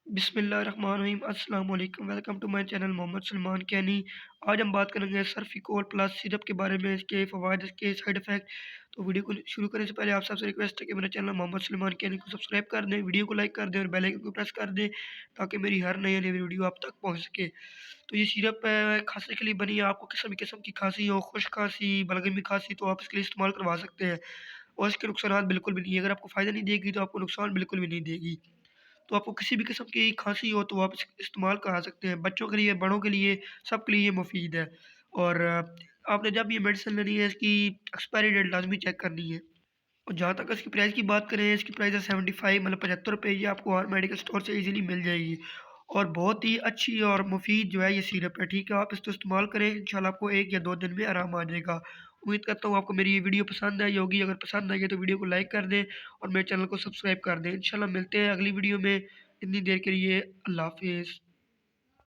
बिस्मिल्लाहिर्रहमानिर्रहीम अस्सलाम वालेकुम welcome to my channel Mohammad Salman Kaini. आज हम बात करेंगे सर्फिकोल प्लस सिरप के बारे में, इसके फ़वाइद, इसके साइड इफ़ेक्ट। तो वीडियो को शुरू करने से पहले आप सबसे रिक्वेस्ट है कि मेरे चैनल मोहम्मद सलमान कैनी को सब्सक्राइब कर दें, वीडियो को लाइक कर दें और बेल आइकन को प्रेस कर दें ताकि मेरी हर नई वीडियो आप तक पहुँच सके। तो ये सिरप खाँसी के लिए बनी है। आपको किसी भी किस्म की खाँसी हो, खुश्क खाँसी, बलगम की खाँसी, तो आप इसके लिए इस्तेमाल करवा सकते हैं और इसके नुकसानात बिल्कुल भी नहीं है। अगर आपको फ़ायदा नहीं देगी तो आपको नुकसान बिल्कुल भी नहीं देगी। तो आपको किसी भी किस्म की खाँसी हो तो आप इस्तेमाल करा सकते हैं। बच्चों के लिए, बड़ों के लिए, सबके लिए ये मुफ़ीद है। और आपने जब ये मेडिसिन लेनी है इसकी एक्सपायरी डेट लाज़मी चेक करनी है। और जहाँ तक इसकी प्राइस की बात करें, इसकी प्राइस है 75 मतलब ₹75। ये आपको हर मेडिकल स्टोर से ईज़िली मिल जाएगी और बहुत ही अच्छी और मुफ़ीद जो है ये सिरप है, ठीक है? आप इसको इस्तेमाल करें, इंशाल्लाह आपको 1 या 2 दिन में आराम आ जाएगा। उम्मीद करता हूँ आपको मेरी ये वीडियो पसंद आई होगी। अगर पसंद आई है तो वीडियो को लाइक कर दें और मेरे चैनल को सब्सक्राइब कर दें। इंशाल्लाह मिलते हैं अगली वीडियो में। इतनी देर के लिए अल्लाह हाफ़िज़।